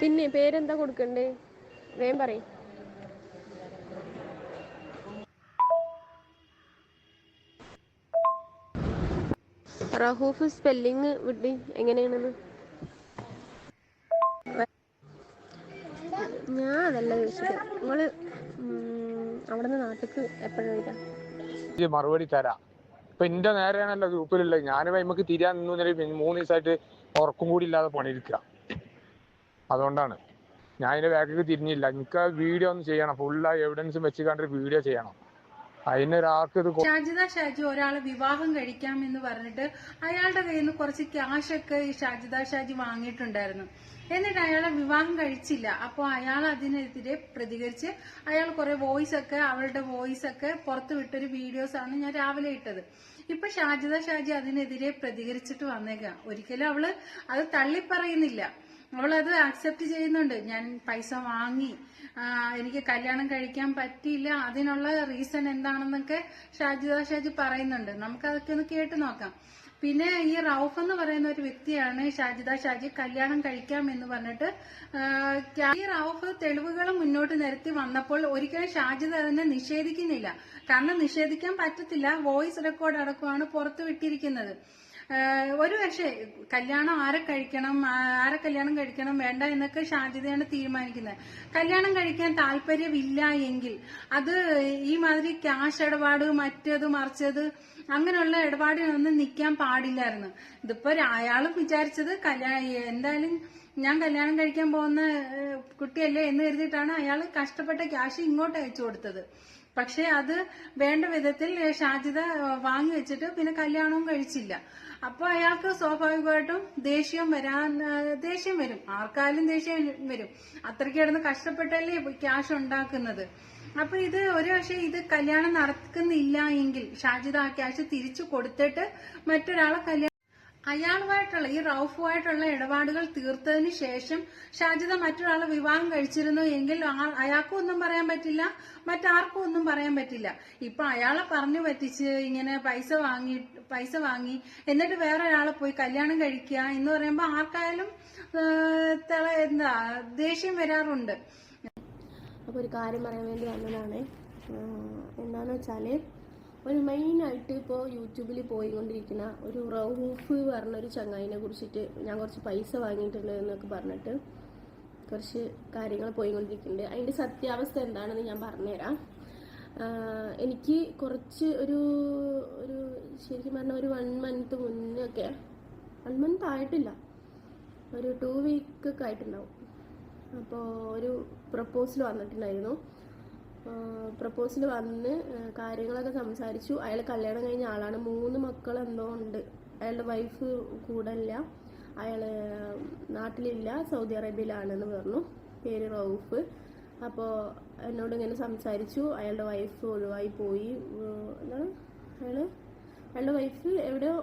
പിന്നെ പേരെന്താ കൊടുക്കണ്ടേ? വേഗം പറയും. റഹൂഫ് സ്പെല്ലിങ് വിട്ടി എങ്ങനെയാണെന്ന്. ഞാൻ അതല്ല ചോദിച്ചത്. നിങ്ങള് അവിടെ നിന്ന് നാട്ടിക്ക് എപ്പോഴാണ് വരിക? മറുപടി തരാം. ഇപ്പൊ എന്റെ നേരെയാണല്ലോ ഗ്രൂപ്പിലുള്ളത്. ഞാൻ നമുക്ക് തിരിയാൻ നിന്നു 3 ദിവസമായിട്ട് ഉറക്കും കൂടി ഇല്ലാതെ പണിയിരിക്കുക. അതുകൊണ്ടാണ് ഞാൻ അതിന്റെ ബാക്കിലേക്ക് തിരിഞ്ഞില്ല. എനിക്ക് വീഡിയോ ഒന്ന് ചെയ്യണം, ഫുള്ള് എവിഡൻസും വെച്ച് കണ്ടൊരു വീഡിയോ ചെയ്യണം. അതിനൊരാൾക്ക് ഇത് ഷാജി ഒരാളെ വിവാഹം കഴിക്കാമെന്ന് പറഞ്ഞിട്ട് അയാളുടെ കയ്യിൽ നിന്ന് കുറച്ച് ക്യാഷൊക്കെ ഈ ഷാജി വാങ്ങിയിട്ടുണ്ടായിരുന്നു. എന്നിട്ട് അയാളെ വിവാഹം കഴിച്ചില്ല. അപ്പോൾ അയാൾ അതിനെതിരെ പ്രതികരിച്ച് അയാൾ കുറെ അവളുടെ വോയിസ് ഒക്കെ പുറത്തു വിട്ടൊരു വീഡിയോസ് ആണ് ഞാൻ രാവിലെ ഇട്ടത്. ഇപ്പൊ ഷാജി അതിനെതിരെ പ്രതികരിച്ചിട്ട് വന്നേക്കാം. ഒരിക്കലും അവള് അത് തള്ളിപ്പറയുന്നില്ല. അവളത് അക്സെപ്റ്റ് ചെയ്യുന്നുണ്ട്. ഞാൻ പൈസ വാങ്ങി, എനിക്ക് കല്യാണം കഴിക്കാൻ പറ്റിയില്ല, അതിനുള്ള റീസൺ എന്താണെന്നൊക്കെ ഷാജി പറയുന്നുണ്ട്. നമുക്കതൊക്കെ ഒന്ന് കേട്ട് നോക്കാം. പിന്നെ ഈ റൌഫ് എന്ന് പറയുന്ന ഒരു വ്യക്തിയാണ് ഷാജി കല്യാണം കഴിക്കാം എന്ന് പറഞ്ഞിട്ട് ഈ റൌഫ് തെളിവുകൾ മുന്നോട്ട് നിരത്തി വന്നപ്പോൾ ഒരിക്കലും ഷാജിദ അതിനെ നിഷേധിക്കുന്നില്ല. കാരണം നിഷേധിക്കാൻ പറ്റത്തില്ല. വോയിസ് റെക്കോർഡ് അടക്കമാണ് പുറത്തു വിട്ടിരിക്കുന്നത്. ഒരു പക്ഷേ ആരെ കല്യാണം കഴിക്കണം വേണ്ട എന്നൊക്കെ ഷാജിദയാണ് തീരുമാനിക്കുന്നത്. കല്യാണം കഴിക്കാൻ താല്പര്യമില്ല എങ്കിൽ അത് ഈ മാതിരി ക്യാഷ് ഇടപാട്, മറ്റേത് മറിച്ചത്, അങ്ങനെയുള്ള ഇടപാടിനൊന്നും നിൽക്കാൻ പാടില്ലായിരുന്നു. ഇതിപ്പോ അയാളും വിചാരിച്ചത് എന്തായാലും ഞാൻ കല്യാണം കഴിക്കാൻ പോകുന്ന കുട്ടിയല്ലേ എന്ന് കരുതിയിട്ടാണ് അയാൾ കഷ്ടപ്പെട്ട ക്യാഷ് ഇങ്ങോട്ട് അയച്ചു കൊടുത്തത്. പക്ഷെ അത് വേണ്ട വിധത്തിൽ ഷാജിദ വാങ്ങി വെച്ചിട്ട് പിന്നെ കല്യാണവും കഴിച്ചില്ല. അപ്പൊ അയാൾക്ക് സ്വാഭാവികമായിട്ടും ദേഷ്യം വരും. ആർക്കായാലും ദേഷ്യം വരും. അത്രയ്ക്ക് കിടന്ന് കഷ്ടപ്പെട്ടല്ലേ ക്യാഷ് ഉണ്ടാക്കുന്നത്. അപ്പൊ ഇത് ഇത് കല്യാണം നടക്കുന്നില്ല എങ്കിൽ ഷാജിദ ആ ക്യാഷ് തിരിച്ചു കൊടുത്തിട്ട് മറ്റൊരാളെ അയാളുമായിട്ടുള്ള ഈ റൌഫുമായിട്ടുള്ള ഇടപാടുകൾ തീർത്തതിന് ശേഷം ഷാജിദ മറ്റൊരാളെ വിവാഹം കഴിച്ചിരുന്നു എങ്കിൽ അയാൾക്കും ഒന്നും പറയാൻ പറ്റില്ല, മറ്റാർക്കും ഒന്നും പറയാൻ പറ്റില്ല. ഇപ്പൊ അയാളെ പറഞ്ഞു പറ്റിച്ച് ഇങ്ങനെ പൈസ വാങ്ങി എന്നിട്ട് വേറെ ഒരാളെ പോയി കല്യാണം കഴിക്കുക എന്ന് പറയുമ്പോ ആർക്കായാലും ദേഷ്യം വരാറുണ്ട്. അപ്പോൾ ഒരു കാര്യം പറയാൻ വേണ്ടി വന്നതാണ്. എന്താണെന്ന് വെച്ചാൽ ഒരു മെയിനായിട്ട് ഇപ്പോൾ യൂട്യൂബിൽ പോയിക്കൊണ്ടിരിക്കുന്ന ഒരു റൌഫ് പറഞ്ഞൊരു ചങ്ങായിനെ കുറിച്ചിട്ട് ഞാൻ കുറച്ച് പൈസ വാങ്ങിയിട്ടുണ്ട് എന്നൊക്കെ പറഞ്ഞിട്ട് കുറച്ച് കാര്യങ്ങൾ പോയിക്കൊണ്ടിരിക്കുന്നുണ്ട്. അതിൻ്റെ സത്യാവസ്ഥ എന്താണെന്ന് ഞാൻ പറഞ്ഞുതരാം. എനിക്ക് കുറച്ച് ഒരു ശരിക്കും പറഞ്ഞാൽ ഒരു 1 മന്ത് മുന്നൊക്കെ, 1 മന്ത് ആയിട്ടില്ല, ഒരു 2 വീക്കൊക്കെ ആയിട്ടുണ്ടാവും. അപ്പോൾ ഒരു പ്രപ്പോസൽ വന്നിട്ടുണ്ടായിരുന്നു. പ്രപ്പോസൽ വന്ന് കാര്യങ്ങളൊക്കെ സംസാരിച്ചു. അയാൾ കല്യാണം കഴിഞ്ഞ ആളാണ്. 3 മക്കൾ എന്തോ ഉണ്ട്. അയാളുടെ വൈഫ് കൂടല്ല, അയാൾ നാട്ടിലില്ല, സൗദി അറേബ്യയിലാണെന്ന് പറഞ്ഞു. പേര് റൌഫ്. അപ്പോൾ എന്നോട് ഇങ്ങനെ സംസാരിച്ചു. അയാളുടെ വൈഫ് ഒഴിവായി പോയി. എന്താണ് അയാളുടെ വൈഫ് എവിടെയോ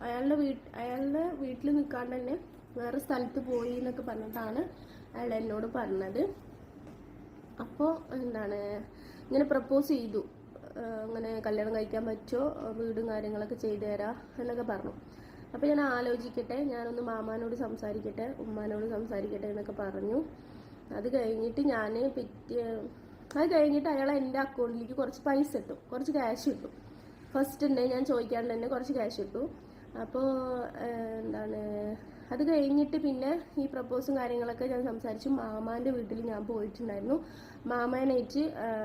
അയാളുടെ വീട്ടിൽ നിൽക്കാണ്ട് തന്നെ വേറെ സ്ഥലത്ത് പോയി എന്നൊക്കെ പറഞ്ഞിട്ടാണ് അയാൾ എന്നോട് പറഞ്ഞത്. അപ്പോൾ ഇങ്ങനെ പ്രപ്പോസ് ചെയ്തു, അങ്ങനെ കല്യാണം കഴിക്കാൻ പറ്റുമോ, വീടും കാര്യങ്ങളൊക്കെ ചെയ്തു തരാം എന്നൊക്കെ പറഞ്ഞു. അപ്പോൾ ഞാൻ ആലോചിക്കട്ടെ, ഞാനൊന്ന് മാമാനോട് സംസാരിക്കട്ടെ, ഉമ്മാനോട് സംസാരിക്കട്ടെ എന്നൊക്കെ പറഞ്ഞു. അത് കഴിഞ്ഞിട്ട് അയാൾ എൻ്റെ അക്കൗണ്ടിലേക്ക് കുറച്ച് പൈസ ഇട്ടു, കുറച്ച് ക്യാഷ് ഇട്ടു. ഫസ്റ്റ് ഉണ്ട് ഞാൻ ചോദിക്കാണ്ട് തന്നെ കുറച്ച് ക്യാഷ് ഇട്ടു. അപ്പോൾ അത് കഴിഞ്ഞിട്ട് പിന്നെ ഈ പ്രപ്പോസും കാര്യങ്ങളൊക്കെ ഞാൻ സംസാരിച്ചു. മാമാൻ്റെ വീട്ടിൽ ഞാൻ പോയിട്ടുണ്ടായിരുന്നു. മാമാനായിട്ട്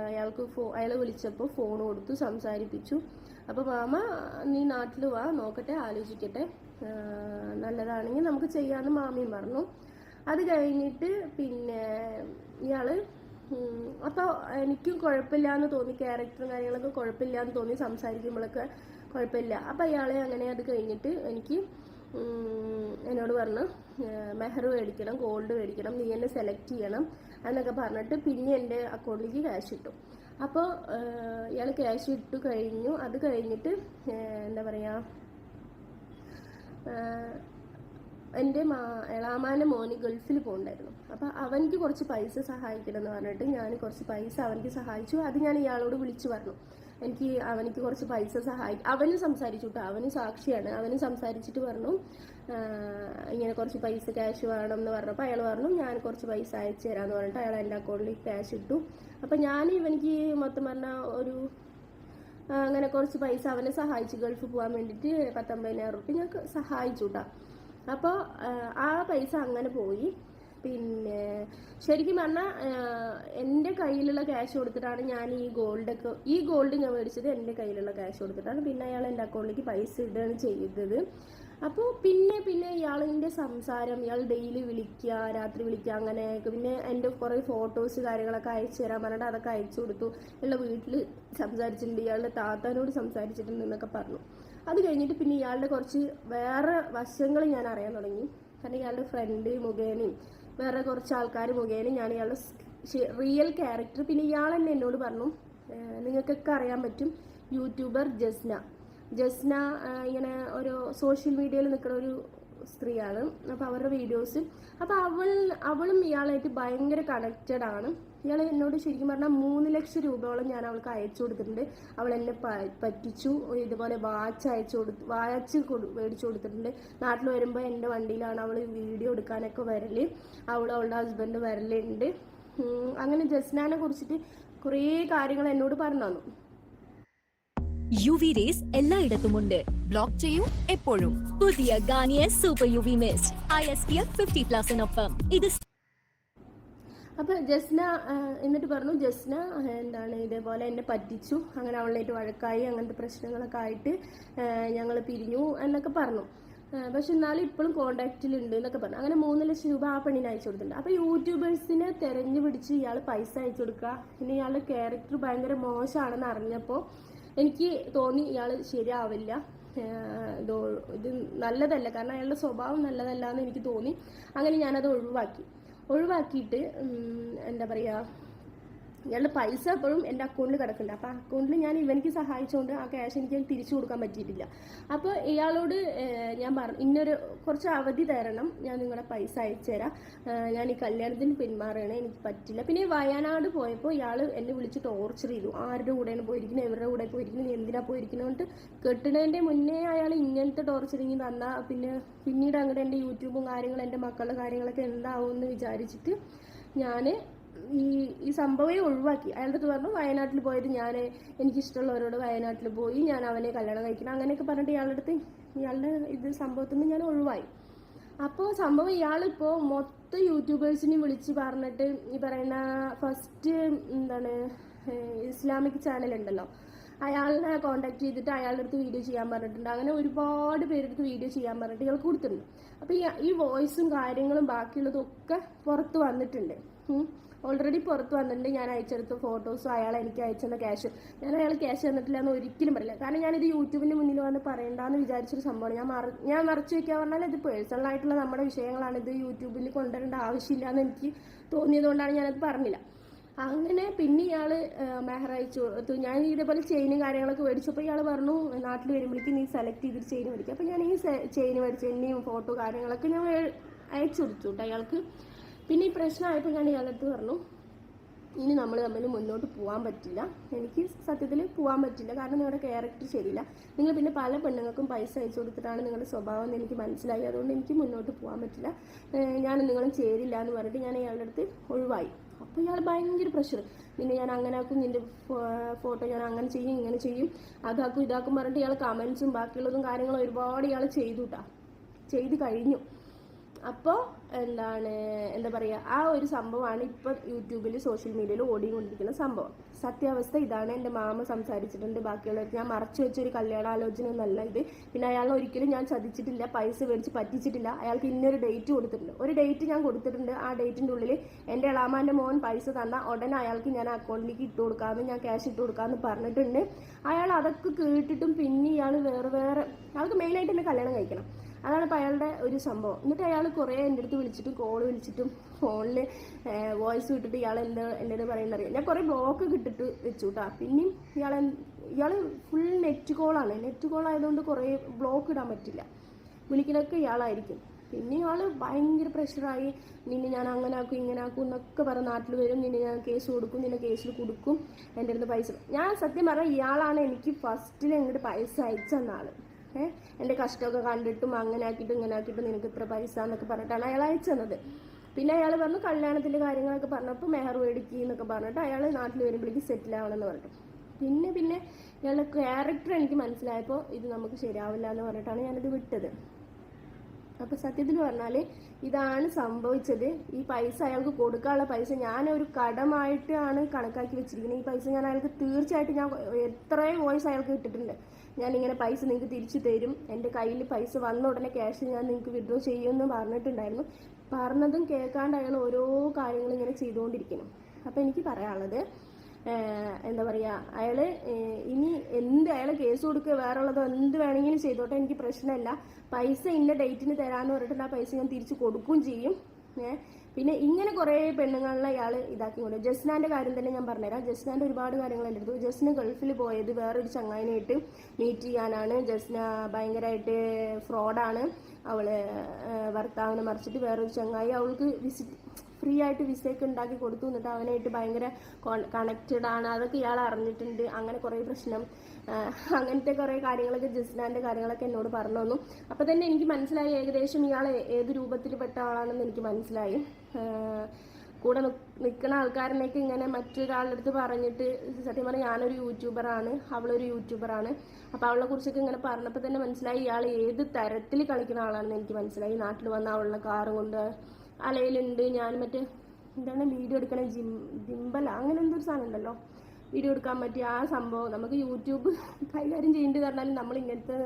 അയാൾ വിളിച്ചപ്പോൾ ഫോൺ കൊടുത്തു, സംസാരിപ്പിച്ചു. അപ്പോൾ മാമ നീ നാട്ടിൽ വാ, നോക്കട്ടെ, ആലോചിക്കട്ടെ, നല്ലതാണെങ്കിൽ നമുക്ക് ചെയ്യാമെന്ന് മാമിയും പറഞ്ഞു. അത് കഴിഞ്ഞിട്ട് പിന്നെ ഇയാൾ അപ്പോൾ എനിക്കും കുഴപ്പമില്ല എന്ന് തോന്നി, ക്യാരക്ടറും കാര്യങ്ങളൊക്കെ കുഴപ്പമില്ല എന്ന് തോന്നി, സംസാരിക്കുമ്പോഴൊക്കെ കുഴപ്പമില്ല. അപ്പോൾ അയാളെ അങ്ങനെ അത് കഴിഞ്ഞിട്ട് എന്നോട് പറഞ്ഞു മെഹർ മേടിക്കണം, ഗോൾഡ് മേടിക്കണം, നീ എന്നെ സെലക്ട് ചെയ്യണം എന്നൊക്കെ പറഞ്ഞിട്ട് പിന്നെ എൻ്റെ അക്കൗണ്ടിലേക്ക് ക്യാഷ് ഇട്ടു. അപ്പോൾ ഇയാൾ ക്യാഷ് ഇട്ടു കഴിഞ്ഞു. അത് കഴിഞ്ഞിട്ട് എന്താ പറയുക, എൻ്റെ എളാമാൻ്റെ മോന് ഗൾഫിൽ പോകുന്നുണ്ടായിരുന്നു. അപ്പോൾ അവനിക്ക് കുറച്ച് പൈസ സഹായിക്കണം എന്ന് പറഞ്ഞിട്ട് ഞാൻ കുറച്ച് പൈസ അവനിക്ക് സഹായിച്ചു. അത് ഞാൻ ഇയാളോട് വിളിച്ചു പറഞ്ഞു, അവനിക്ക് കുറച്ച് പൈസ അവനും സംസാരിച്ചു കേട്ടോ, അവനും സാക്ഷിയാണ്. അവനും സംസാരിച്ചിട്ട് പറഞ്ഞു ഇങ്ങനെ കുറച്ച് പൈസ ക്യാഷ് വേണം എന്ന് പറഞ്ഞപ്പോൾ അയാൾ പറഞ്ഞു ഞാൻ കുറച്ച് പൈസ അയച്ചു തരാമെന്ന് പറഞ്ഞിട്ട് അയാൾ എൻ്റെ അക്കൗണ്ടിൽ ക്യാഷ് ഇട്ടു. അപ്പം ഞാൻ ഇവനിക്ക് മൊത്തം പറഞ്ഞാൽ അങ്ങനെ കുറച്ച് പൈസ അവനെ സഹായിച്ചു. ഗൾഫിൽ പോകാൻ വേണ്ടിയിട്ട് 19,000 റുപ്യ ഞാൻ സഹായിച്ചു കേട്ടോ. അപ്പോൾ ആ പൈസ അങ്ങനെ പോയി. പിന്നെ ശരിക്കും പറഞ്ഞാൽ എൻ്റെ കയ്യിലുള്ള ക്യാഷ് കൊടുത്തിട്ടാണ് ഞാൻ ഈ ഗോൾഡ് ഞാൻ മേടിച്ചത് എൻ്റെ കയ്യിലുള്ള ക്യാഷ് കൊടുത്തിട്ടാണ്. പിന്നെ അയാൾ എൻ്റെ അക്കൗണ്ടിലേക്ക് പൈസ ഇടുകയാണ് ചെയ്തത്. അപ്പോൾ പിന്നെ ഇയാളിൻ്റെ സംസാരം, ഇയാൾ ഡെയിലി വിളിക്കുക, രാത്രി വിളിക്കുക, അങ്ങനെയൊക്കെ. പിന്നെ എൻ്റെ കുറേ ഫോട്ടോസ് കാര്യങ്ങളൊക്കെ അയച്ചു തരാൻ പറഞ്ഞിട്ട് അതൊക്കെ അയച്ചു കൊടുത്തു. ഇയാളുടെ വീട്ടിൽ സംസാരിച്ചിട്ടുണ്ട്, ഇയാളുടെ താത്താനോട് സംസാരിച്ചിട്ടുണ്ട് എന്നൊക്കെ പറഞ്ഞു. അത് കഴിഞ്ഞിട്ട് പിന്നെ ഇയാളുടെ കുറച്ച് വേറെ വശങ്ങൾ ഞാൻ അറിയാൻ തുടങ്ങി. കാരണം ഇയാളുടെ ഫ്രണ്ട് മുഖേനയും വേറെ കുറച്ച് ആൾക്കാർ മുഖേനയും ഞാൻ ഇയാളുടെ റിയൽ ക്യാരക്ടർ, പിന്നെ ഇയാൾ തന്നെ എന്നോട് പറഞ്ഞു നിങ്ങൾക്കൊക്കെ അറിയാൻ പറ്റും യൂട്യൂബർ ജസ്ന ഇങ്ങനെ ഒരു സോഷ്യൽ മീഡിയയിൽ നിൽക്കുന്ന ഒരു സ്ത്രീയാണ്. അപ്പോൾ അവരുടെ വീഡിയോസ്, അപ്പോൾ അവളും ഇയാളായിട്ട് ഭയങ്കര കണക്റ്റഡ് ആണ്. ഇയാൾ എന്നോട് ശരിക്കും പറഞ്ഞാൽ 3 ലക്ഷം രൂപയോളം ഞാൻ അവൾക്ക് അയച്ചു കൊടുത്തിട്ടുണ്ട്. അവൾ എന്നെ പറ്റിച്ചു. ഇതുപോലെ വാച്ച് മേടിച്ചു കൊടുത്തിട്ടുണ്ട്. നാട്ടിൽ വരുമ്പോൾ എൻ്റെ വണ്ടിയിലാണ് അവൾ വീഡിയോ എടുക്കാനൊക്കെ വരല്. അവളുടെ ഹസ്ബൻഡ് വരലുണ്ട്. അങ്ങനെ ജസ്നാനെ കുറിച്ചിട്ട് കുറേ കാര്യങ്ങൾ എന്നോട് പറഞ്ഞു തന്നു. UV raise എല്ലായിടത്തുമുണ്ട്. ബ്ലോക്ക് ചെയ്യൂ എപ്പോഴും. പുതിയ Garnier super UV mist ISPF 50+-നൊപ്പം. ഇത് അപ്പോൾ ജസ്ന എന്നിട്ട് പറഞ്ഞു ജസ്ന ഇതേപോലെ എന്നെ പറ്റിച്ചു, അങ്ങനെ അവളായിട്ട് വഴക്കായി, അങ്ങനത്തെ പ്രശ്നങ്ങളൊക്കെ ആയിട്ട് ഞങ്ങൾ പിരിഞ്ഞു എന്നൊക്കെ പറഞ്ഞു. പക്ഷെ എന്നാലും ഇപ്പോഴും കോണ്ടാക്റ്റിലുണ്ട് എന്നൊക്കെ പറഞ്ഞു. അങ്ങനെ 3 ലക്ഷം രൂപ ആ പെണ്ണിന് അയച്ചു കൊടുത്തിട്ടുണ്ട്. അപ്പോൾ യൂട്യൂബേഴ്സിനെ തെരഞ്ഞു പിടിച്ച് ഇയാൾ പൈസ അയച്ചു കൊടുക്കുക, പിന്നെ ഇയാളുടെ ക്യാരക്ടർ ഭയങ്കര മോശമാണെന്ന് അറിഞ്ഞപ്പോൾ എനിക്ക് തോന്നി ഇയാൾ ശരിയാവില്ല, ഇത് നല്ലതല്ല, കാരണം അയാളുടെ സ്വഭാവം നല്ലതല്ല എന്ന് എനിക്ക് തോന്നി. അങ്ങനെ ഞാനത് ഒഴിവാക്കിയിട്ട് എന്താ പറയുക, ഇയാളുടെ പൈസ എപ്പോഴും എൻ്റെ അക്കൗണ്ടിൽ കിടക്കുന്നുണ്ട്. അപ്പോൾ ആ അക്കൗണ്ടിൽ ഞാൻ ഇവനിക്ക് സഹായിച്ചുകൊണ്ട് ആ ക്യാഷ് എനിക്ക് തിരിച്ചു കൊടുക്കാൻ പറ്റിയിട്ടില്ല. അപ്പോൾ ഇയാളോട് ഞാൻ പറഞ്ഞു കുറച്ച് അവധി തരണം, ഞാൻ നിങ്ങളുടെ പൈസ അയച്ചു തരാം, ഞാൻ ഈ കല്യാണത്തിന് പിന്മാറുകയാണ്, എനിക്ക് പറ്റില്ല. പിന്നെ വയനാട് പോയപ്പോൾ ഇയാൾ എന്നെ വിളിച്ച് ടോർച്ചർ ചെയ്തു. ആരുടെ കൂടെയാണ് പോയിരിക്കുന്നത്, എവരുടെ കൂടെ പോയിരിക്കുന്നത്, എന്തിനാണ് പോയിരിക്കുന്നത് കൊണ്ട് കെട്ടുന്നതിൻ്റെ മുന്നേ അയാൾ ഇങ്ങനത്തെ ടോർച്ചറിങ് തന്നാൽ പിന്നീട് അങ്ങോട്ട് എൻ്റെ യൂട്യൂബും കാര്യങ്ങളും എൻ്റെ മക്കളുടെ കാര്യങ്ങളൊക്കെ എന്താവും എന്ന് വിചാരിച്ചിട്ട് ഞാൻ ഈ സംഭവമേ ഒഴിവാക്കി. അയാളുടെ അടുത്ത് പറഞ്ഞു വയനാട്ടിൽ പോയത് എനിക്കിഷ്ടമുള്ളവരോട് വയനാട്ടിൽ പോയി ഞാൻ അവനെ കല്യാണം കഴിക്കണം, അങ്ങനെയൊക്കെ പറഞ്ഞിട്ട് ഇയാളുടെ സംഭവത്തിൽ നിന്ന് ഞാൻ ഒഴിവായി. അപ്പോൾ സംഭവം ഇയാളിപ്പോൾ മൊത്തം യൂട്യൂബേഴ്സിനെ വിളിച്ച് പറഞ്ഞിട്ട് ഈ പറയുന്ന ഫസ്റ്റ് ഇസ്ലാമിക് ചാനലുണ്ടല്ലോ, അയാളിനെ കോൺടാക്ട് ചെയ്തിട്ട് അയാളുടെ അടുത്ത് വീഡിയോ ചെയ്യാൻ പറഞ്ഞിട്ടുണ്ട്. അങ്ങനെ ഒരുപാട് പേരെടുത്ത് വീഡിയോ ചെയ്യാൻ പറഞ്ഞിട്ട് ഇയാൾ കൊടുത്തിട്ടുണ്ട്. അപ്പോൾ ഈ വോയിസും കാര്യങ്ങളും ബാക്കിയുള്ളതൊക്കെ പുറത്ത് വന്നിട്ടുണ്ട്, ഓൾറെഡി പുറത്ത് വന്നിട്ടുണ്ട്. ഞാൻ അയച്ചെടുത്ത ഫോട്ടോസും അയാൾ എനിക്ക് അയച്ചെന്ന ക്യാഷ്, ഞാൻ അയാൾ ക്യാഷ് തന്നിട്ടില്ല എന്ന് ഒരിക്കലും പറയില്ല. കാരണം ഞാനിത് യൂട്യൂബിൻ്റെ മുന്നിൽ വന്ന് പറയണ്ടെന്ന് വിചാരിച്ചൊരു സംഭവമാണ്. ഞാൻ മറച്ചു വയ്ക്കുക പറഞ്ഞാൽ ഇത് പേഴ്സണലായിട്ടുള്ള നമ്മുടെ വിഷയങ്ങളാണ്, ഇത് യൂട്യൂബിൽ കൊണ്ടുവരേണ്ട ആവശ്യമില്ല എന്ന് എനിക്ക് തോന്നിയതുകൊണ്ടാണ് ഞാനത് പറഞ്ഞില്ല. അങ്ങനെ പിന്നെ ഇയാൾ മെഹർ അയച്ചു കൊടുത്തു. ഞാൻ ഇതേപോലെ ചെയിനും കാര്യങ്ങളൊക്കെ മേടിച്ചപ്പോൾ ഇയാൾ പറഞ്ഞു നാട്ടിൽ വരുമ്പോഴേക്കും നീ സെലക്ട് ചെയ്തിട്ട് ചെയിൻ മേടിക്കും. അപ്പോൾ ഞാൻ ഈ ചെയിൻ മേടിച്ചു, എന്നെയും ഫോട്ടോ കാര്യങ്ങളൊക്കെ ഞാൻ അയച്ചു കൊടുത്തു കേട്ടോ അയാൾക്ക്. പിന്നെ ഈ പ്രശ്നമായപ്പോൾ ഞാൻ ഇയാളുടെ അടുത്ത് പറഞ്ഞു ഇനി നമ്മൾ തമ്മിൽ മുന്നോട്ട് പോകാൻ പറ്റില്ല, എനിക്ക് സത്യത്തിൽ പോകാൻ പറ്റില്ല, കാരണം നിങ്ങളുടെ ക്യാരക്ടർ ശരിയില്ല, നിങ്ങൾ പിന്നെ പല പെണ്ണുങ്ങൾക്കും പൈസ അയച്ചു കൊടുത്തിട്ടാണ് നിങ്ങളുടെ സ്വഭാവം എന്ന് എനിക്ക് മനസ്സിലായി, അതുകൊണ്ട് എനിക്ക് മുന്നോട്ട് പോകാൻ പറ്റില്ല, ഞാൻ നിങ്ങളും ചേരില്ല എന്ന് പറഞ്ഞിട്ട് ഞാൻ ഇയാളുടെ അടുത്ത് ഒഴിവായി. അപ്പോൾ ഇയാൾ ഭയങ്കര പ്രഷർ, പിന്നെ ഞാൻ അങ്ങനെ ആക്കും, നിൻ്റെ ഫോട്ടോ ഞാൻ അങ്ങനെ ചെയ്യും ഇങ്ങനെ ചെയ്യും അതാക്കും ഇതാക്കും പറഞ്ഞിട്ട് ഇയാൾ കമൻസും ബാക്കിയുള്ളതും കാര്യങ്ങളും ഒരുപാട് ഇയാൾ ചെയ്തു കഴിഞ്ഞു. അപ്പോൾ എന്താ പറയുക, ആ ഒരു സംഭവമാണ് ഇപ്പോൾ യൂട്യൂബിൽ സോഷ്യൽ മീഡിയയിൽ ഓടിക്കൊണ്ടിരിക്കുന്ന സംഭവം. സത്യാവസ്ഥ ഇതാണ്. എൻ്റെ മാമ സംസാരിച്ചിട്ടുണ്ട്, ബാക്കിയുള്ളവർക്ക് ഞാൻ മറച്ചു വെച്ചൊരു കല്യാണാലോചന ഒന്നല്ല ഇത്. പിന്നെ അയാളെ ഒരിക്കലും ഞാൻ ചതിച്ചിട്ടില്ല, പൈസ മേടിച്ച് പറ്റിച്ചിട്ടില്ല. അയാൾക്ക് ഇന്നൊരു ഡേറ്റ് കൊടുത്തിട്ടുണ്ട്, ഒരു ഡേറ്റ് ഞാൻ കൊടുത്തിട്ടുണ്ട്. ആ ഡേറ്റിൻ്റെ ഉള്ളിൽ എൻ്റെ എളാമാൻ്റെ മോൻ പൈസ തന്നാൽ ഉടനെ അയാൾക്ക് ഞാൻ അക്കൗണ്ടിലേക്ക് ഇട്ട് കൊടുക്കാമെന്ന്, ഞാൻ ക്യാഷ് ഇട്ട് കൊടുക്കാമെന്ന് പറഞ്ഞിട്ടുണ്ട്. അയാൾ അതൊക്കെ കേട്ടിട്ടും പിന്നെ ഇയാൾ വേറെ അയാൾക്ക് മെയിനായിട്ട് എന്നെ കല്യാണം കഴിക്കണം, അതാണ് ഇപ്പോൾ അയാളുടെ ഒരു സംഭവം. എന്നിട്ട് അയാൾ കുറേ എൻ്റെ അടുത്ത് വിളിച്ചിട്ടും കോൾ വിളിച്ചിട്ടും ഫോണിൽ വോയിസ് വിട്ടിട്ട് ഇയാൾ എൻ്റെ അടുത്ത് പറയുന്നറിയാം. ഞാൻ കുറേ ബ്ലോക്ക് ഇട്ടിട്ട് വെച്ചു കേട്ടോ. പിന്നെയും ഇയാൾ ഫുൾ നെറ്റ് കോളാണ്. നെറ്റ് കോൾ ആയതുകൊണ്ട് കുറേ ബ്ലോക്ക് ഇടാൻ പറ്റില്ല, വിളിക്കലൊക്കെ ഇയാളായിരിക്കും. പിന്നെ ആള് ഭയങ്കര പ്രഷറായി, നിന്നെ ഞാൻ അങ്ങനെ ആക്കും ഇങ്ങനെ ആക്കും എന്നൊക്കെ പറഞ്ഞ് നാട്ടിൽ വരും, നിന്നെ ഞാൻ കേസ് കൊടുക്കും, നിന്നെ കേസിൽ കൊടുക്കും, എൻ്റെ അടുത്ത് പൈസ. ഞാൻ സത്യം പറഞ്ഞാൽ ഇയാളാണ് എനിക്ക് ഫസ്റ്റിൽ ഇങ്ങോട്ട് പൈസ അയച്ചെന്ന ആള്. എൻ്റെ കഷ്ടമൊക്കെ കണ്ടിട്ടും അങ്ങനെ ആക്കിയിട്ടും ഇങ്ങനെ ആക്കിയിട്ടും നിനക്ക് ഇത്ര പൈസ എന്നൊക്കെ പറഞ്ഞിട്ടാണ് അയാൾ അയച്ചു തന്നത്. പിന്നെ അയാൾ പറഞ്ഞു കല്യാണത്തിൻ്റെ കാര്യങ്ങളൊക്കെ പറഞ്ഞപ്പോൾ മെഹർ മേടിക്കി എന്നൊക്കെ പറഞ്ഞിട്ട് അയാൾ നാട്ടിൽ വരുമ്പോഴേക്ക് സെറ്റിൽ ആവണമെന്ന് പറഞ്ഞു. പിന്നെ ഇയാളുടെ ക്യാരക്ടർ എനിക്ക് മനസ്സിലായപ്പോൾ ഇത് നമുക്ക് ശരിയാവില്ല എന്ന് പറഞ്ഞിട്ടാണ് ഞാനിത് വിട്ടത്. അപ്പോൾ സത്യത്തിൽ പറഞ്ഞാൽ ഇതാണ് സംഭവിച്ചത്. ഈ പൈസ അയാൾക്ക് കൊടുക്കാനുള്ള പൈസ ഞാനൊരു കടമായിട്ടാണ് കണക്കാക്കി വെച്ചിരിക്കുന്നത്. ഈ പൈസ ഞാൻ അയാൾക്ക് തീർച്ചയായിട്ടും ഞാൻ എത്രയും വോയിസ് അയാൾക്ക് ഇട്ടിട്ടുണ്ട്. ഞാനിങ്ങനെ പൈസ നിങ്ങൾക്ക് തിരിച്ചു തരും, എൻ്റെ കയ്യിൽ പൈസ വന്ന ഉടനെ ക്യാഷ് ഞാൻ നിങ്ങൾക്ക് വിഡ്രോ ചെയ്യുമെന്ന് പറഞ്ഞിട്ടുണ്ടായിരുന്നു. പറഞ്ഞതും കേൾക്കാണ്ട് അയാൾ ഓരോ കാര്യങ്ങളും ഇങ്ങനെ ചെയ്തുകൊണ്ടിരിക്കണം. അപ്പോൾ എനിക്ക് പറയാനുള്ളത് എന്താ പറയുക, അയാൾ ഇനി അയാൾ കേസ് കൊടുക്കുക വേറെ ഉള്ളതോ എന്ത് വേണമെങ്കിലും ചെയ്തോട്ടെ, എനിക്ക് പ്രശ്നമില്ല. പൈസ ഇന്ന ഡേറ്റിന് തരാമെന്ന് പറഞ്ഞിട്ട് ആ പൈസ ഞാൻ തിരിച്ച് കൊടുക്കുകയും ചെയ്യും. പിന്നെ ഇങ്ങനെ കുറേ പെണ്ണുങ്ങളെ ഇയാൾ ഇതാക്കിക്കൊണ്ട് ജസ്നാൻ്റെ കാര്യം തന്നെ ഞാൻ പറഞ്ഞുതരാം. ജസ്നാൻ്റെ ഒരുപാട് കാര്യങ്ങൾ എൻ്റെ അടുത്തു. ജസ്ന ഗൾഫിൽ പോയത് വേറൊരു ചങ്ങായിനായിട്ട് മീറ്റ് ചെയ്യാനാണ്. ജസ്ന ഭയങ്കരമായിട്ട് ഫ്രോഡാണ്. അവൾ ഭർത്താവിനെ മറിച്ചിട്ട് വേറൊരു ചങ്ങായി അവൾക്ക് ഫ്രീ ആയിട്ട് വിസയൊക്കെ ഉണ്ടാക്കി കൊടുത്തു. എന്നിട്ട് അവനായിട്ട് ഭയങ്കര കണക്റ്റഡ് ആണ്. അതൊക്കെ ഇയാൾ അറിഞ്ഞിട്ടുണ്ട്. അങ്ങനെ കുറേ പ്രശ്നം, അങ്ങനത്തെ കുറേ കാര്യങ്ങളൊക്കെ ജസ്നാൻ്റെ കാര്യങ്ങളൊക്കെ എന്നോട് പറഞ്ഞു തന്നു. അപ്പോൾ തന്നെ എനിക്ക് മനസ്സിലായി ഏകദേശം ഇയാൾ ഏത് രൂപത്തിൽ പെട്ട ആളാണെന്ന് എനിക്ക് മനസ്സിലായി. കൂടെ നിൽക്കുന്ന ആൾക്കാരനൊക്കെ ഇങ്ങനെ മറ്റൊരാളുടെ അടുത്ത് പറഞ്ഞിട്ട്, സത്യം പറഞ്ഞാൽ ഞാനൊരു യൂട്യൂബറാണ്, അവളൊരു യൂട്യൂബറാണ്. അപ്പോൾ അവളെ കുറിച്ചൊക്കെ ഇങ്ങനെ പറഞ്ഞപ്പോൾ തന്നെ മനസ്സിലായി ഇയാൾ ഏത് തരത്തിൽ കളിക്കുന്ന ആളാണെന്ന് എനിക്ക് മനസ്സിലായി. നാട്ടിൽ വന്ന അവളുടെ കാറും കൊണ്ട് അലയിലുണ്ട്. ഞാൻ മറ്റേ എന്താണ് വീഡിയോ എടുക്കണ ജിംബല അങ്ങനെ എന്തൊരു സാധനം ഉണ്ടല്ലോ, വീഡിയോ എടുക്കാൻ പറ്റിയ ആ സംഭവം. നമുക്ക് യൂട്യൂബ് കൈകാര്യം ചെയ്യേണ്ടത് പറഞ്ഞാൽ നമ്മൾ ഇങ്ങനത്തെ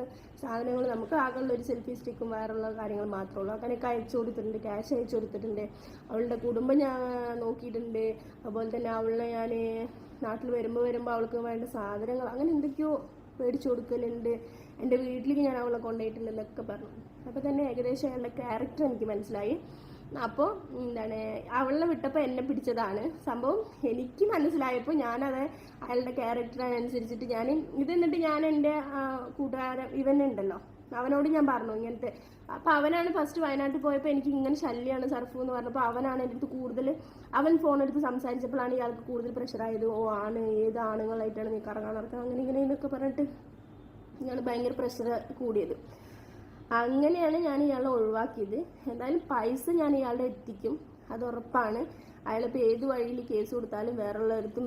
സാധനങ്ങൾ നമുക്ക് ആകെയുള്ള ഒരു സെൽഫി സ്റ്റിക്കും വേറെയുള്ള കാര്യങ്ങൾ മാത്രമേ ഉള്ളൂ. അങ്ങനെയൊക്കെ അയച്ചു കൊടുത്തിട്ടുണ്ട്, ക്യാഷ് അയച്ചു കൊടുത്തിട്ടുണ്ട്. അവളുടെ കുടുംബം ഞാൻ നോക്കിയിട്ടുണ്ട്. അതുപോലെ തന്നെ അവളെ ഞാൻ നാട്ടിൽ വരുമ്പോൾ അവൾക്ക് വേണ്ട സാധനങ്ങൾ അങ്ങനെ എന്തൊക്കെയോ മേടിച്ചു കൊടുക്കലുണ്ട്. എൻ്റെ വീട്ടിലേക്ക് ഞാൻ അവളെ കൊണ്ടുപോയിട്ടുണ്ടെന്നൊക്കെ പറഞ്ഞു. അപ്പോൾ തന്നെ ഏകദേശം അയാളുടെ ക്യാരക്ടർ എനിക്ക് മനസ്സിലായി. അപ്പോൾ എന്താണ് അവളെ വിട്ടപ്പോൾ എന്നെ പിടിച്ചതാണ് സംഭവം. എനിക്ക് മനസ്സിലായപ്പോൾ ഞാനത് അയാളുടെ ക്യാരക്ടറിനനുസരിച്ചിട്ട് എന്നിട്ട് ഞാൻ എൻ്റെ കൂട്ടുകാരൻ ഇവനുണ്ടല്ലോ അവനോട് ഞാൻ പറഞ്ഞു ഇങ്ങനത്തെ. അപ്പോൾ അവനാണ് ഫസ്റ്റ് വയനാട്ടിൽ പോയപ്പോൾ എനിക്ക് ഇങ്ങനെ ശല്യമാണ് സർഫു എന്ന് പറഞ്ഞപ്പോൾ അവനാണ് എൻ്റെ അടുത്ത് കൂടുതൽ അവൻ ഫോണെടുത്ത് സംസാരിച്ചപ്പോഴാണ് ഇയാൾക്ക് കൂടുതൽ പ്രഷറായത്. ആണ് ഏത് ആണുങ്ങളായിട്ടാണ് നീ കറങ്ങാൻ നടക്കുക അങ്ങനെ ഇങ്ങനെ എന്നൊക്കെ പറഞ്ഞിട്ട് ഇയാൾ ഭയങ്കര പ്രഷർ കൂടിയത്. അങ്ങനെയാണ് ഞാൻ ഇയാളെ ഒഴിവാക്കിയത്. എന്തായാലും പൈസ ഞാൻ ഇയാളുടെ എത്തിക്കും, അത് ഉറപ്പാണ്. അയാളിപ്പോൾ ഏത് വഴിയിൽ കേസ് കൊടുത്താലും വേറെയുള്ളവർക്കും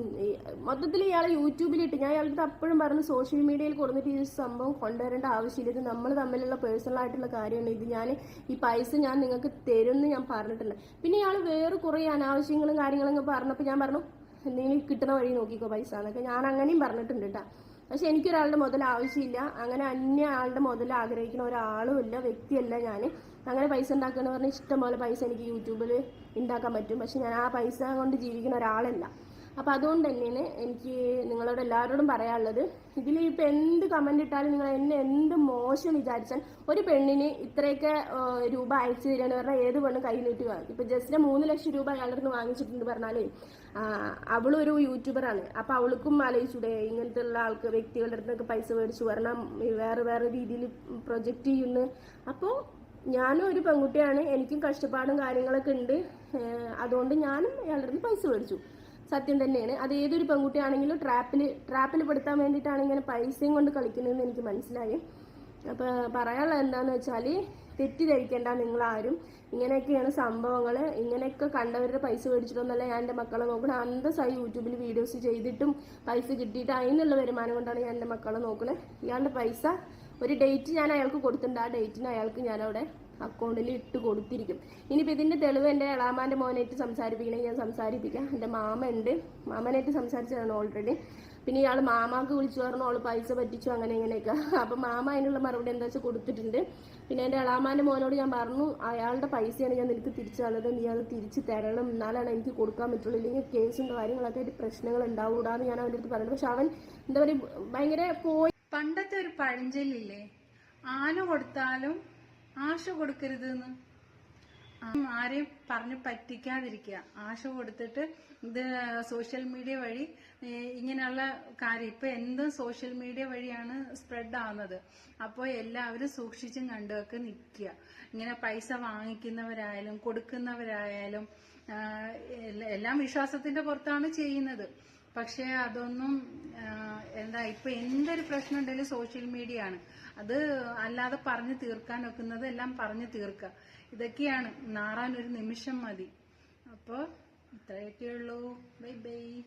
മൊത്തത്തിൽ ഇയാളെ യൂട്യൂബിലിട്ട് ഞാൻ ഇയാളുടെ അപ്പോഴും പറഞ്ഞു സോഷ്യൽ മീഡിയയിൽ കൊടുത്തിട്ട് ഈ സംഭവം കൊണ്ടുവരേണ്ട ആവശ്യമില്ല. ഇത് നമ്മൾ തമ്മിലുള്ള പേഴ്സണൽ ആയിട്ടുള്ള കാര്യമാണ്. ഇത് ഈ പൈസ ഞാൻ നിങ്ങൾക്ക് തരുമെന്ന് ഞാൻ പറഞ്ഞിട്ടില്ല. പിന്നെ ഇയാൾ വേറെ കുറേ അനാവശ്യങ്ങളും കാര്യങ്ങളൊക്കെ പറഞ്ഞപ്പോൾ ഞാൻ പറഞ്ഞു എന്തെങ്കിലും കിട്ടുന്ന വഴി നോക്കിക്കോ പൈസ എന്നൊക്കെ ഞാൻ അങ്ങനെയും പറഞ്ഞിട്ടുണ്ട് കേട്ടോ. പക്ഷെ എനിക്കൊരാളുടെ മുതൽ ആവശ്യമില്ല. അങ്ങനെ അന്യ ആളുടെ മുതൽ ആഗ്രഹിക്കുന്ന ഒരാളും ഇല്ല, വ്യക്തിയല്ല ഞാൻ. അങ്ങനെ പൈസ ഉണ്ടാക്കുകയെന്ന് പറഞ്ഞാൽ ഇഷ്ടംപോലെ പൈസ എനിക്ക് യൂട്യൂബിൽ ഉണ്ടാക്കാൻ പറ്റും. പക്ഷെ ഞാൻ ആ പൈസ കൊണ്ട് ജീവിക്കുന്ന ഒരാളല്ല. അപ്പോൾ അതുകൊണ്ട് തന്നെയാണ് എനിക്ക് നിങ്ങളോട് എല്ലാവരോടും പറയാനുള്ളത്, ഇതിൽ ഇപ്പോൾ എന്ത് കമൻ്റ് ഇട്ടാലും നിങ്ങൾ എന്നെ എന്ത് മോശം വിചാരിച്ചാൽ ഒരു പെണ്ണിന് ഇത്രയൊക്കെ രൂപ അയച്ചു തരികയെന്ന് പറഞ്ഞാൽ ഏത് പെണ്ണും കൈ നീട്ടി വാങ്ങും. ഇപ്പോൾ ജസ്റ്റിന് 3 ലക്ഷം രൂപ അയാളുടെ അടുത്ത് വാങ്ങിച്ചിട്ടുണ്ട് പറഞ്ഞാലേ അവളൊരു യൂട്യൂബറാണ്. അപ്പോൾ അവൾക്കും ആലോചിച്ചൂടെ ഇങ്ങനത്തെ ഉള്ള വ്യക്തികളുടെ അടുത്തൊക്കെ പൈസ മേടിച്ചു വരണം, വേറെ രീതിയിൽ പ്രൊജക്റ്റ് ചെയ്യുന്നു. അപ്പോൾ ഞാനും ഒരു പെൺകുട്ടിയാണ്, എനിക്കും കഷ്ടപ്പാടും കാര്യങ്ങളൊക്കെ ഉണ്ട്. അതുകൊണ്ട് ഞാനും അയാളുടെ അടുത്ത് പൈസ മേടിച്ചു. സത്യം തന്നെയാണ്. അത് ഏതൊരു പെൺകുട്ടിയാണെങ്കിലും ട്രാപ്പിൽ പെടുത്താൻ വേണ്ടിയിട്ടാണ് ഇങ്ങനെ പൈസയും കൊണ്ട് കളിക്കുന്നതെന്ന് എനിക്ക് മനസ്സിലായി. അപ്പോൾ പറയാനുള്ളത് എന്താണെന്ന് വെച്ചാൽ തെറ്റിദ്ധരിക്കേണ്ട നിങ്ങളാരും. ഇങ്ങനെയൊക്കെയാണ് സംഭവങ്ങൾ. ഇങ്ങനെയൊക്കെ കണ്ടവരുടെ പൈസ മേടിച്ചിട്ടൊന്നല്ല ഞാൻ എൻ്റെ മക്കളെ നോക്കണം. അന്തസ്സായി യൂട്യൂബിൽ വീഡിയോസ് ചെയ്തിട്ടും പൈസ കിട്ടിയിട്ട് അതിനുള്ള വരുമാനം കൊണ്ടാണ് ഞാൻ എൻ്റെ മക്കളെ നോക്കുന്നത്. ഇയാളുടെ പൈസ ഒരു ഡേറ്റ് ഞാൻ അയാൾക്ക് കൊടുത്തിട്ടുണ്ട്. ആ ഡേറ്റിന് അയാൾക്ക് ഞാനവിടെ അക്കൗണ്ടിൽ ഇട്ട് കൊടുത്തിരിക്കും. ഇനിയിപ്പോൾ ഇതിൻ്റെ തെളിവ് എൻ്റെ എളാമാൻ്റെ മോനായിട്ട് സംസാരിപ്പിക്കണമെങ്കിൽ ഞാൻ സംസാരിപ്പിക്കാം. എൻ്റെ മാമനായിട്ട് സംസാരിച്ചതാണ് ഓൾറെഡി. പിന്നെ ഇയാൾ മാമാക്ക് വിളിച്ചു പറഞ്ഞു അവൾ പൈസ പറ്റിച്ചു അങ്ങനെ ഇങ്ങനെയൊക്കെ. അപ്പം മാമ അതിനുള്ള മറുപടി എന്താ വെച്ചാൽ കൊടുത്തിട്ടുണ്ട്. പിന്നെ എൻ്റെ എളാമാൻ്റെ മോനോട് ഞാൻ പറഞ്ഞു അയാളുടെ പൈസയാണ് ഞാൻ നിനക്ക് തിരിച്ചു തന്നത്, നീ അത് തിരിച്ച് തരണം, എന്നാലാണ് എനിക്ക് കൊടുക്കാൻ പറ്റുള്ളൂ, ഇല്ലെങ്കിൽ കേസും കാര്യങ്ങളൊക്കെ ആയിട്ട് പ്രശ്നങ്ങൾ ഉണ്ടാവൂടാന്ന് ഞാൻ അവൻ്റെ അടുത്ത് പറഞ്ഞു. പക്ഷെ അവൻ എന്താ പറയുക ഭയങ്കര പണ്ടത്തെ ഒരു പഴഞ്ചൊല്ലില്ലേ, ആന കൊടുത്താലും ആശ കൊടുക്കരുതെന്ന്. ആരെയും പറഞ്ഞു പറ്റിക്കാതിരിക്കുക. ആശ കൊടുത്തിട്ട് ഇത് സോഷ്യൽ മീഡിയ വഴി ഇങ്ങനെയുള്ള കാര്യം ഇപ്പൊ എന്തും സോഷ്യൽ മീഡിയ വഴിയാണ് സ്പ്രെഡ് ആവുന്നത്. അപ്പോൾ എല്ലാവരും സൂക്ഷിച്ചും കണ്ടുമൊക്കെ നിൽക്കുക. ഇങ്ങനെ പൈസ വാങ്ങിക്കുന്നവരായാലും കൊടുക്കുന്നവരായാലും എല്ലാം വിശ്വാസത്തിന്റെ പുറത്താണ് ചെയ്യുന്നത്. പക്ഷെ അതൊന്നും ഇപ്പൊ എന്തൊരു പ്രശ്നം ഉണ്ടെങ്കിലും സോഷ്യൽ മീഡിയ ആണ്. അത് അല്ലാതെ പറഞ്ഞു തീർക്കാൻ വെക്കുന്നത് എല്ലാം പറഞ്ഞു തീർക്കുക. ഇതൊക്കെയാണ്. നാറാൻ ഒരു നിമിഷം മതി. അപ്പോൾ ഇത്രയൊക്കെയുള്ളൂ. Bye bye.